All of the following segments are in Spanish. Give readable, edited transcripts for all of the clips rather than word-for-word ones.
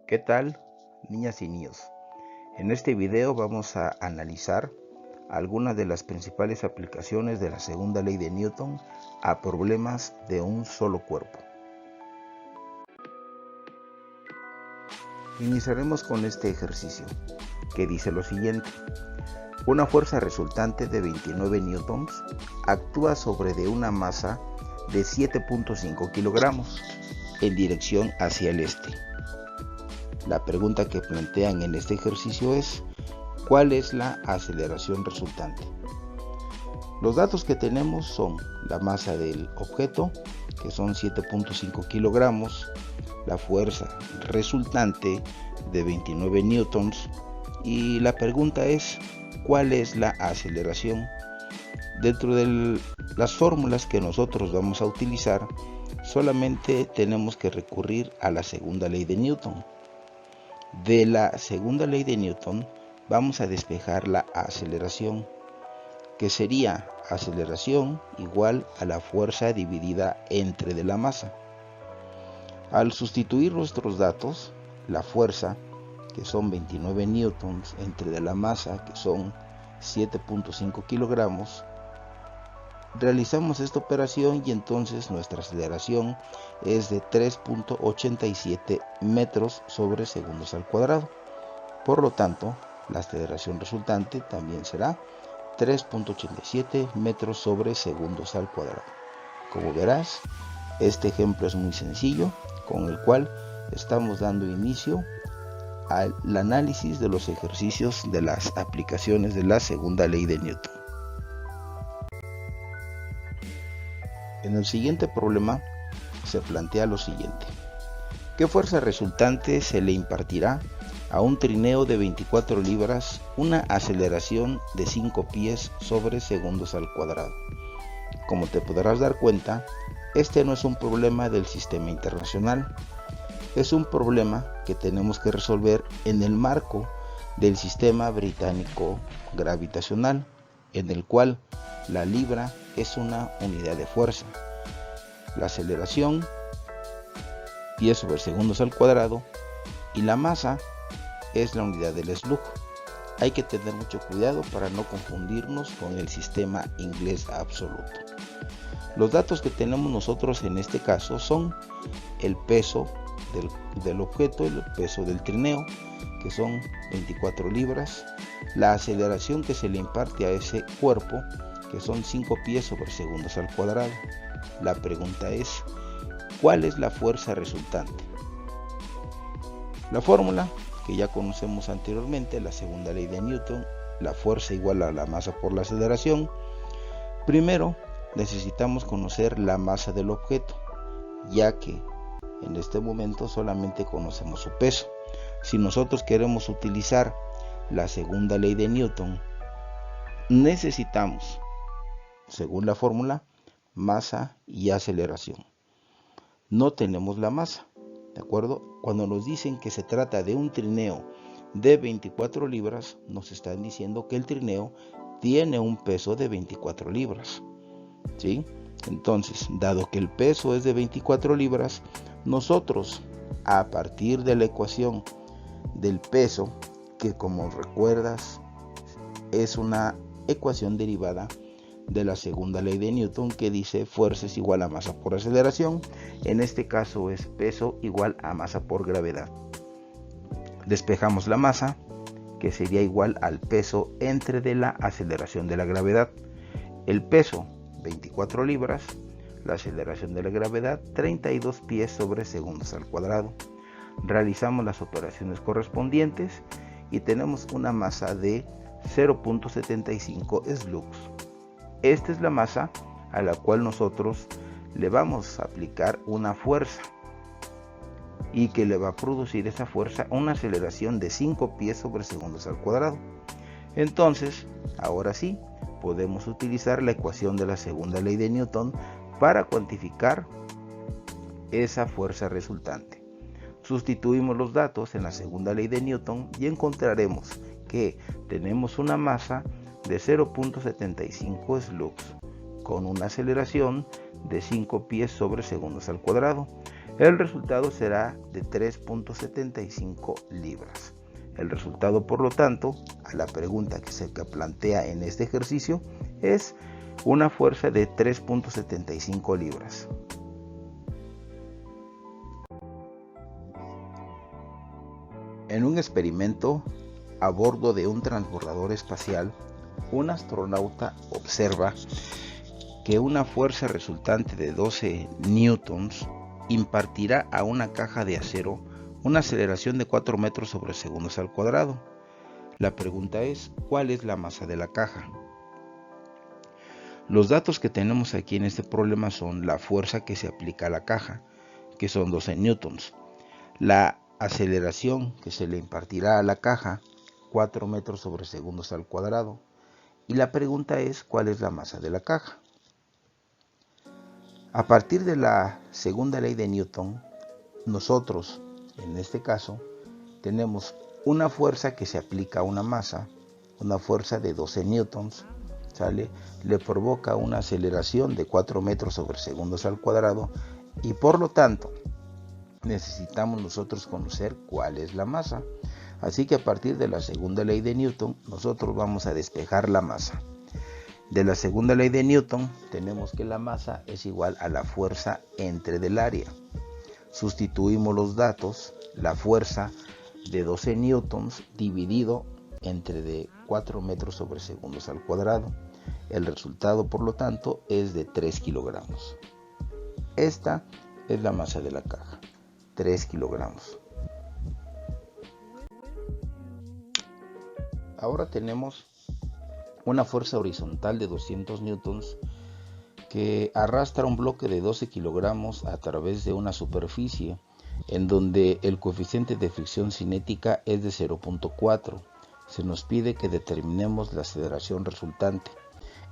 ¿Qué tal, niñas y niños? En este video vamos a analizar algunas de las principales aplicaciones de la segunda ley de Newton a problemas de un solo cuerpo. Iniciaremos con este ejercicio, que dice lo siguiente. Una fuerza resultante de 29 newtons actúa sobre de una masa de 7.5 kilogramos en dirección hacia el este. La pregunta que plantean en este ejercicio es: ¿cuál es la aceleración resultante? Los datos que tenemos son la masa del objeto, que son 7.5 kilogramos, la fuerza resultante de 29 newtons, y la pregunta es: ¿cuál es la aceleración? Dentro de las fórmulas que nosotros vamos a utilizar, solamente tenemos que recurrir a la segunda ley de Newton. De la segunda ley de Newton vamos a despejar la aceleración, que sería aceleración igual a la fuerza dividida entre de la masa. Al sustituir nuestros datos, la fuerza, que son 29 newtons, entre de la masa, que son 7.5 kilogramos, realizamos esta operación y entonces nuestra aceleración es de 3.87 metros sobre segundos al cuadrado. Por lo tanto, la aceleración resultante también será 3.87 metros sobre segundos al cuadrado. Como verás, este ejemplo es muy sencillo, con el cual estamos dando inicio al análisis de los ejercicios de las aplicaciones de la segunda ley de Newton. En el siguiente problema se plantea lo siguiente: ¿qué fuerza resultante se le impartirá a un trineo de 24 libras una aceleración de 5 pies sobre segundos al cuadrado? Como te podrás dar cuenta, este no es un problema del sistema internacional, es un problema que tenemos que resolver en el marco del sistema británico gravitacional, en el cual la libra es una unidad de fuerza, la aceleración pies sobre segundos al cuadrado y la masa es la unidad del slug. Hay que tener mucho cuidado para no confundirnos con el sistema inglés absoluto. Los datos que tenemos nosotros en este caso son el peso del objeto, el peso del trineo, que son 24 libras, la aceleración que se le imparte a ese cuerpo, que son 5 pies sobre segundos al cuadrado. La pregunta es: ¿cuál es la fuerza resultante? La fórmula que ya conocemos anteriormente, la segunda ley de Newton, la fuerza igual a la masa por la aceleración. Primero necesitamos conocer la masa del objeto, ya que en este momento solamente conocemos su peso. Si nosotros queremos utilizar la segunda ley de Newton, necesitamos, según la fórmula, masa y aceleración. No tenemos la masa, ¿de acuerdo? Cuando nos dicen que se trata de un trineo de 24 libras, nos están diciendo que el trineo tiene un peso de 24 libras, ¿sí? Entonces, dado que el peso es de 24 libras, nosotros, a partir de la ecuación del peso, que como recuerdas es una ecuación derivada de la segunda ley de Newton, que dice fuerza es igual a masa por aceleración, en este caso es peso igual a masa por gravedad. Despejamos la masa, que sería igual al peso entre de la aceleración de la gravedad. El peso 24 libras, la aceleración de la gravedad 32 pies sobre segundos al cuadrado. Realizamos las operaciones correspondientes y tenemos una masa de 0.75 slugs. Esta es la masa a la cual nosotros le vamos a aplicar una fuerza y que le va a producir esa fuerza una aceleración de 5 pies sobre segundos al cuadrado. Entonces, ahora sí, podemos utilizar la ecuación de la segunda ley de Newton para cuantificar esa fuerza resultante. Sustituimos los datos en la segunda ley de Newton y encontraremos que tenemos una masa de 0.75 slugs con una aceleración de 5 pies sobre segundos al cuadrado. El resultado será de 3.75 libras. El resultado, por lo tanto, a la pregunta que se plantea en este ejercicio es una fuerza de 3.75 libras. En un experimento a bordo de un transbordador espacial, un astronauta observa que una fuerza resultante de 12 newtons impartirá a una caja de acero una aceleración de 4 metros sobre segundos al cuadrado. La pregunta es, ¿cuál es la masa de la caja? Los datos que tenemos aquí en este problema son la fuerza que se aplica a la caja, que son 12 newtons, la aceleración que se le impartirá a la caja, 4 metros sobre segundos al cuadrado, y la pregunta es, ¿cuál es la masa de la caja? A partir de la segunda ley de Newton, nosotros, en este caso, tenemos una fuerza que se aplica a una masa, una fuerza de 12 newtons, ¿sale? Le provoca una aceleración de 4 metros sobre segundos al cuadrado y por lo tanto necesitamos nosotros conocer cuál es la masa. Así que a partir de la segunda ley de Newton, nosotros vamos a despejar la masa. De la segunda ley de Newton, tenemos que la masa es igual a la fuerza entre del área. Sustituimos los datos, la fuerza de 12 newtons dividido entre de 4 metros sobre segundos al cuadrado. El resultado, por lo tanto, es de 3 kilogramos. Esta es la masa de la caja, 3 kilogramos. Ahora tenemos una fuerza horizontal de 200 newtons que arrastra un bloque de 12 kilogramos a través de una superficie en donde el coeficiente de fricción cinética es de 0.4. Se nos pide que determinemos la aceleración resultante.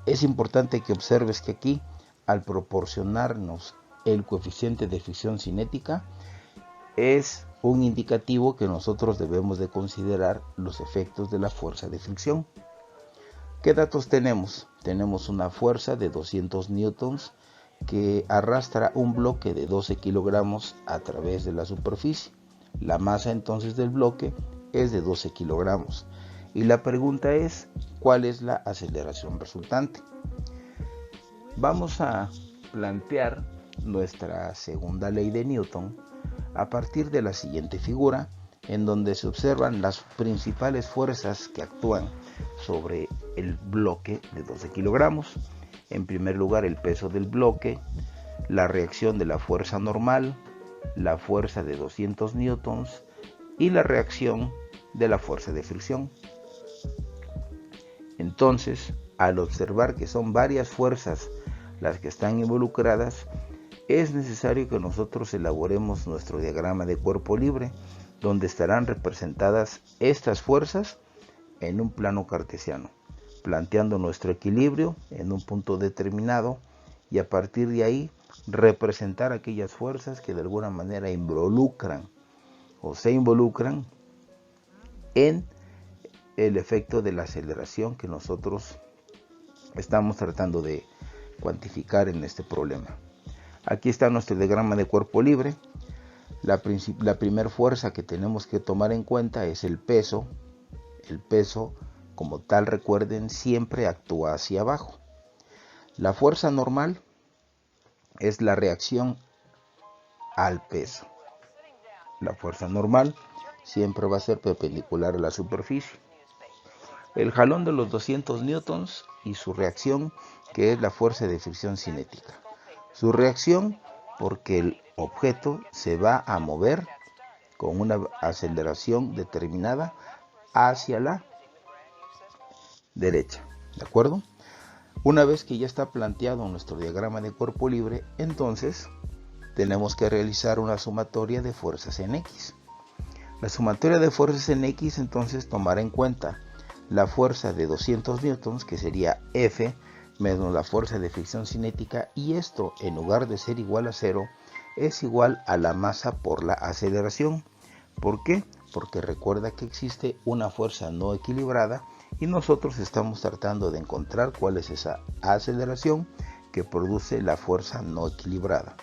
Es importante que observes que aquí, al proporcionarnos el coeficiente de fricción cinética, es un indicativo que nosotros debemos de considerar los efectos de la fuerza de fricción. ¿Qué datos tenemos? Tenemos una fuerza de 200 newtons que arrastra un bloque de 12 kilogramos a través de la superficie. La masa entonces del bloque es de 12 kilogramos. Y la pregunta es, ¿cuál es la aceleración resultante? Vamos a plantear nuestra segunda ley de Newton a partir de la siguiente figura, en donde se observan las principales fuerzas que actúan sobre el bloque de 12 kilogramos. En primer lugar, el peso del bloque, la reacción de la fuerza normal, la fuerza de 200 newtons y la reacción de la fuerza de fricción. Entonces, al observar que son varias fuerzas las que están involucradas, es necesario que nosotros elaboremos nuestro diagrama de cuerpo libre, donde estarán representadas estas fuerzas en un plano cartesiano, planteando nuestro equilibrio en un punto determinado y a partir de ahí representar aquellas fuerzas que de alguna manera involucran o se involucran en el efecto de la aceleración que nosotros estamos tratando de cuantificar en este problema. Aquí está nuestro diagrama de cuerpo libre. La primera fuerza que tenemos que tomar en cuenta es el peso. El peso, como tal, recuerden, siempre actúa hacia abajo. La fuerza normal es la reacción al peso. La fuerza normal siempre va a ser perpendicular a la superficie. El jalón de los 200 newtons y su reacción, que es la fuerza de fricción cinética. Su reacción porque el objeto se va a mover con una aceleración determinada hacia la derecha, ¿de acuerdo? Una vez que ya está planteado nuestro diagrama de cuerpo libre, entonces tenemos que realizar una sumatoria de fuerzas en X. La sumatoria de fuerzas en X entonces tomará en cuenta la fuerza de 200 newtons, que sería F, menos la fuerza de fricción cinética, y esto, en lugar de ser igual a 0, es igual a la masa por la aceleración. ¿Por qué? Porque recuerda que existe una fuerza no equilibrada y nosotros estamos tratando de encontrar cuál es esa aceleración que produce la fuerza no equilibrada.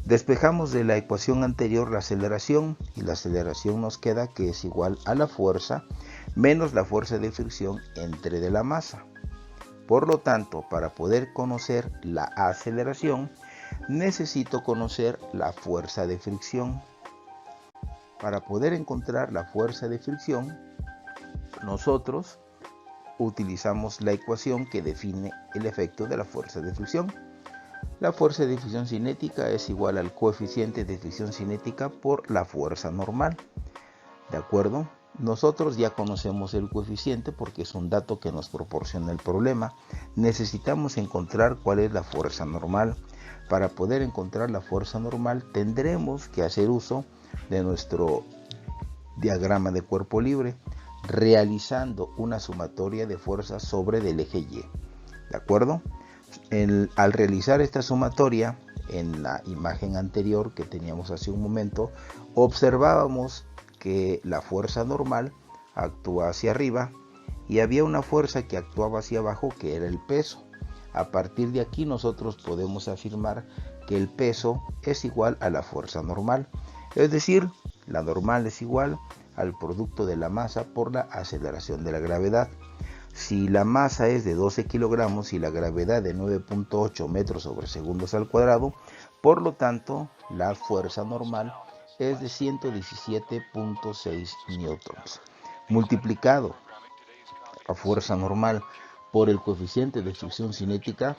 Despejamos de la ecuación anterior la aceleración y la aceleración nos queda que es igual a la fuerza menos la fuerza de fricción entre de la masa. Por lo tanto, para poder conocer la aceleración, necesito conocer la fuerza de fricción. Para poder encontrar la fuerza de fricción, nosotros utilizamos la ecuación que define el efecto de la fuerza de fricción. La fuerza de fricción cinética es igual al coeficiente de fricción cinética por la fuerza normal. ¿De acuerdo? Nosotros ya conocemos el coeficiente porque es un dato que nos proporciona el problema. Necesitamos encontrar cuál es la fuerza normal. Para poder encontrar la fuerza normal tendremos que hacer uso de nuestro diagrama de cuerpo libre, realizando una sumatoria de fuerzas sobre del eje Y. ¿De acuerdo? Al realizar esta sumatoria, en la imagen anterior que teníamos hace un momento, observábamos que la fuerza normal actúa hacia arriba y había una fuerza que actuaba hacia abajo, que era el peso. A partir de aquí nosotros podemos afirmar que el peso es igual a la fuerza normal, es decir, la normal es igual al producto de la masa por la aceleración de la gravedad. Si la masa es de 12 kilogramos y la gravedad de 9.8 metros sobre segundos al cuadrado, por lo tanto, la fuerza normal es de 117.6 newtons. Multiplicado la fuerza normal por el coeficiente de fricción cinética,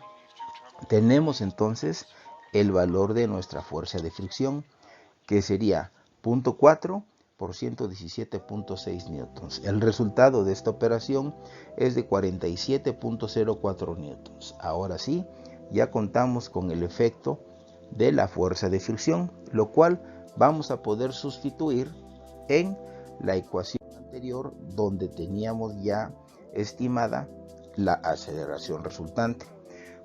tenemos entonces el valor de nuestra fuerza de fricción, que sería 0.4 por 117.6 newtons. El resultado de esta operación es de 47.04 newtons. Ahora sí, ya contamos con el efecto de la fuerza de fricción, lo cual vamos a poder sustituir en la ecuación anterior, donde teníamos ya estimada la aceleración resultante.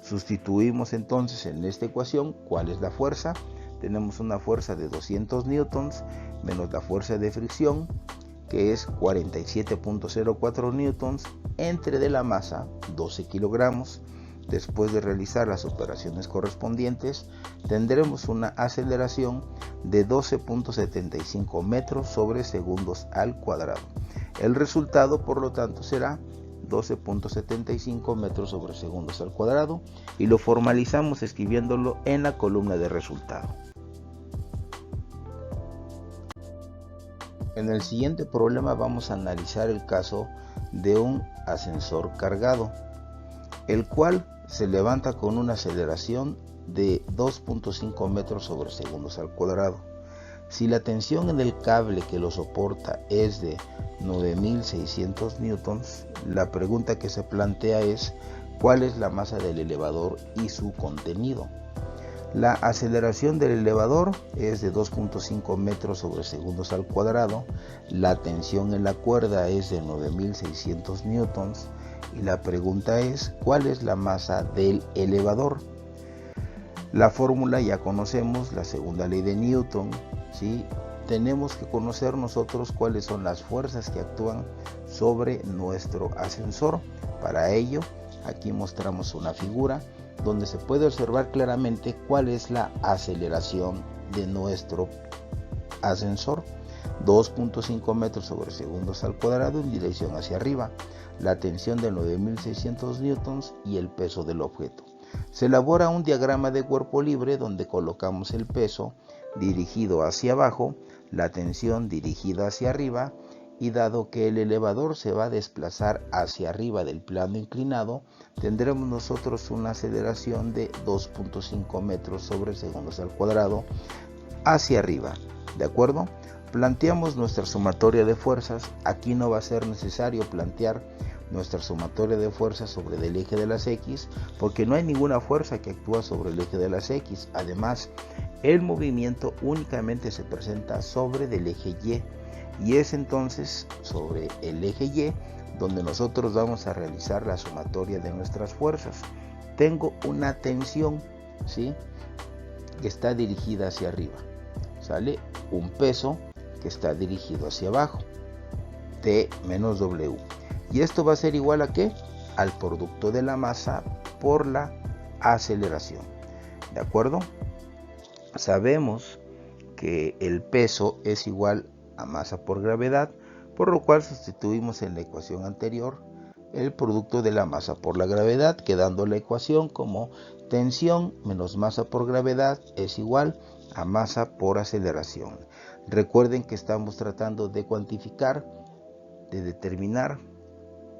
Sustituimos entonces en esta ecuación cuál es la fuerza. Tenemos una fuerza de 200 newtons menos la fuerza de fricción, que es 47.04 newtons, entre de la masa 12 kilogramos. Después de realizar las operaciones correspondientes, tendremos una aceleración de 12.75 metros sobre segundos al cuadrado. El resultado, por lo tanto, será 12.75 metros sobre segundos al cuadrado, y lo formalizamos escribiéndolo en la columna de resultado. En el siguiente problema vamos a analizar el caso de un ascensor cargado, el cual se levanta con una aceleración de 2.5 metros sobre segundos al cuadrado. Si la tensión en el cable que lo soporta es de 9.600 newtons, la pregunta que se plantea es ¿cuál es la masa del elevador y su contenido? La aceleración del elevador es de 2.5 metros sobre segundos al cuadrado, la tensión en la cuerda es de 9.600 newtons y la pregunta es ¿cuál es la masa del elevador? La fórmula ya conocemos, la segunda ley de Newton, ¿sí? Tenemos que conocer nosotros cuáles son las fuerzas que actúan sobre nuestro ascensor. Para ello, aquí mostramos una figura donde se puede observar claramente cuál es la aceleración de nuestro ascensor. 2.5 metros sobre segundos al cuadrado en dirección hacia arriba, la tensión de 9.600 newtons y el peso del objeto. Se elabora un diagrama de cuerpo libre donde colocamos el peso dirigido hacia abajo, la tensión dirigida hacia arriba, y dado que el elevador se va a desplazar hacia arriba del plano inclinado, tendremos nosotros una aceleración de 2.5 metros sobre segundos al cuadrado hacia arriba. ¿De acuerdo? Planteamos nuestra sumatoria de fuerzas. Aquí no va a ser necesario plantear nuestra sumatoria de fuerzas sobre el eje de las X, porque no hay ninguna fuerza que actúa sobre el eje de las X. Además, el movimiento únicamente se presenta sobre del eje Y es entonces sobre el eje Y donde nosotros vamos a realizar la sumatoria de nuestras fuerzas. Tengo una tensión, ¿sí?, que está dirigida hacia arriba. Sale un peso que está dirigido hacia abajo, T menos W. Y esto va a ser igual a ¿qué? Al producto de la masa por la aceleración. ¿De acuerdo? Sabemos que el peso es igual a masa por gravedad, por lo cual sustituimos en la ecuación anterior el producto de la masa por la gravedad, quedando la ecuación como tensión menos masa por gravedad es igual a masa por aceleración. Recuerden que estamos tratando de cuantificar, de determinar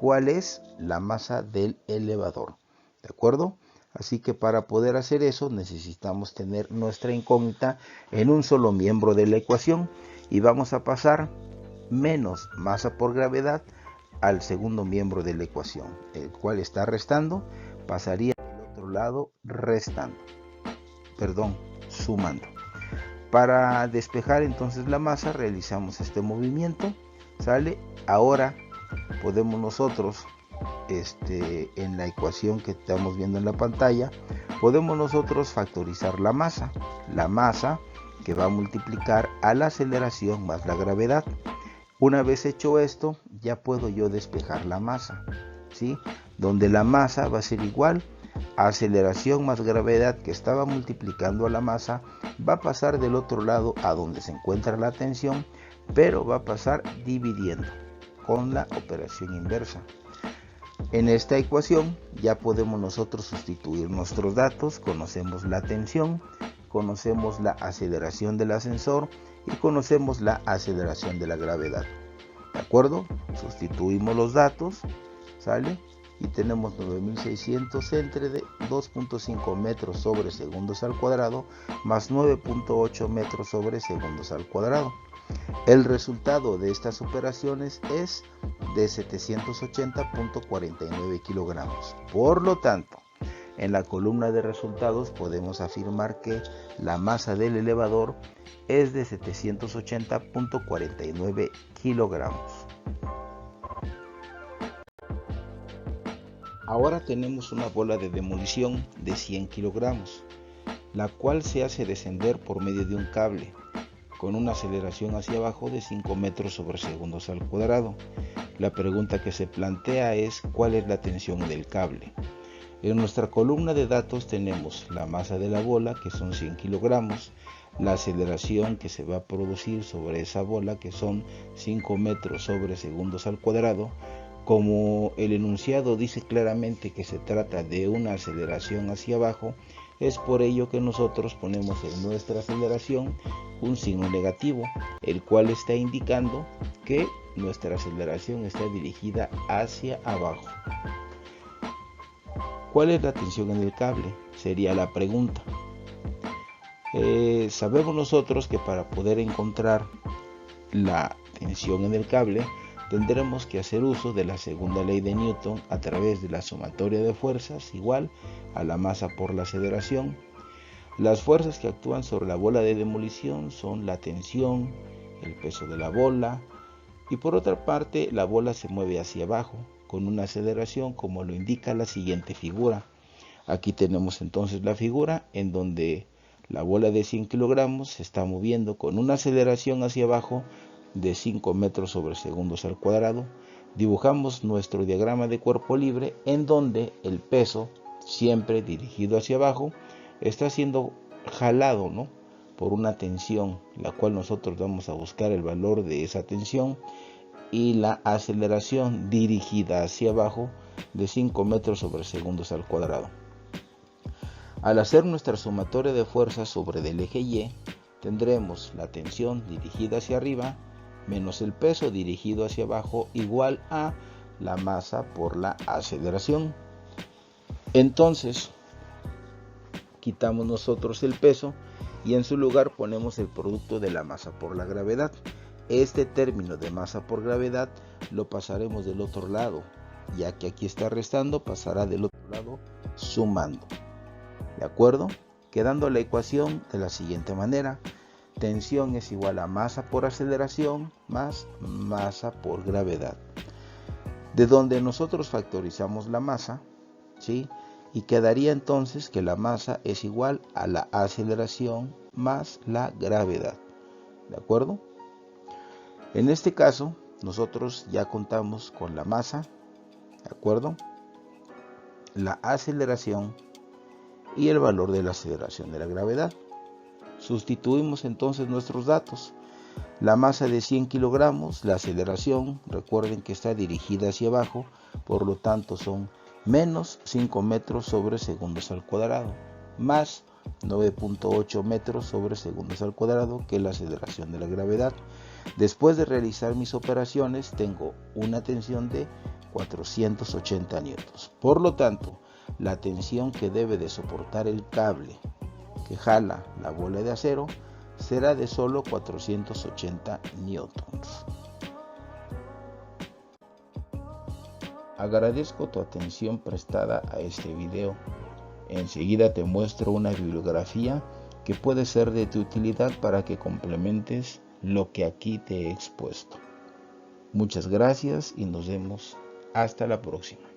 cuál es la masa del elevador, ¿de acuerdo? Así que para poder hacer eso necesitamos tener nuestra incógnita en un solo miembro de la ecuación y vamos a pasar menos masa por gravedad al segundo miembro de la ecuación, el cual está restando, pasaría al otro lado sumando. Para despejar entonces la masa realizamos este movimiento, ¿sale? Ahora podemos nosotros, en la ecuación que estamos viendo en la pantalla, podemos nosotros factorizar la masa que va a multiplicar a la aceleración más la gravedad. Una vez hecho esto, ya puedo yo despejar la masa, ¿sí? Donde la masa va a ser igual a aceleración más gravedad que estaba multiplicando a la masa, va a pasar del otro lado a donde se encuentra la tensión, pero va a pasar dividiendo con la operación inversa. En esta ecuación ya podemos nosotros sustituir nuestros datos, conocemos la tensión, conocemos la aceleración del ascensor y conocemos la aceleración de la gravedad. ¿De acuerdo? Sustituimos los datos, ¿sale? Y tenemos 9600 entre de 2.5 metros sobre segundos al cuadrado más 9.8 metros sobre segundos al cuadrado. El resultado de estas operaciones es de 780.49 kilogramos. Por lo tanto, en la columna de resultados podemos afirmar que la masa del elevador es de 780.49 kilogramos. Ahora tenemos una bola de demolición de 100 kilogramos, la cual se hace descender por medio de un cable, con una aceleración hacia abajo de 5 metros sobre segundos al cuadrado. La pregunta que se plantea es ¿cuál es la tensión del cable? En nuestra columna de datos tenemos la masa de la bola, que son 100 kilogramos, la aceleración que se va a producir sobre esa bola, que son 5 metros sobre segundos al cuadrado. Como el enunciado dice claramente que se trata de una aceleración hacia abajo, es por ello que nosotros ponemos en nuestra aceleración un signo negativo, el cual está indicando que nuestra aceleración está dirigida hacia abajo. ¿Cuál es la tensión en el cable? Sería la pregunta. Sabemos nosotros que para poder encontrar la tensión en el cable tendremos que hacer uso de la segunda ley de Newton a través de la sumatoria de fuerzas igual a la masa por la aceleración. Las fuerzas que actúan sobre la bola de demolición son la tensión, el peso de la bola, y por otra parte la bola se mueve hacia abajo con una aceleración como lo indica la siguiente figura. Aquí tenemos entonces la figura en donde la bola de 100 kilogramos se está moviendo con una aceleración hacia abajo de 5 metros sobre segundos al cuadrado. Dibujamos nuestro diagrama de cuerpo libre en donde el peso, siempre dirigido hacia abajo, está siendo jalado, ¿no?, por una tensión, la cual nosotros vamos a buscar el valor de esa tensión, y la aceleración dirigida hacia abajo de 5 metros sobre segundos al cuadrado. Al hacer nuestra sumatoria de fuerzas sobre del eje Y, tendremos la tensión dirigida hacia arriba menos el peso dirigido hacia abajo igual a la masa por la aceleración. Entonces, quitamos nosotros el peso y en su lugar ponemos el producto de la masa por la gravedad. Este término de masa por gravedad lo pasaremos del otro lado, ya que aquí está restando, pasará del otro lado sumando. ¿De acuerdo? Quedando la ecuación de la siguiente manera: tensión es igual a masa por aceleración más masa por gravedad. De donde nosotros factorizamos la masa, ¿sí?, y quedaría entonces que la masa es igual a la aceleración más la gravedad. ¿De acuerdo? En este caso, nosotros ya contamos con la masa, ¿de acuerdo?, la aceleración y el valor de la aceleración de la gravedad. Sustituimos entonces nuestros datos. La masa de 100 kilogramos, la aceleración, recuerden que está dirigida hacia abajo, por lo tanto son menos 5 metros sobre segundos al cuadrado, más 9.8 metros sobre segundos al cuadrado, que es la aceleración de la gravedad. Después de realizar mis operaciones, tengo una tensión de 480 newtons. Por lo tanto, la tensión que debe de soportar el cable que jala la bola de acero será de solo 480 newtons. Agradezco tu atención prestada a este video. Enseguida te muestro una bibliografía que puede ser de tu utilidad para que complementes lo que aquí te he expuesto. Muchas gracias y nos vemos hasta la próxima.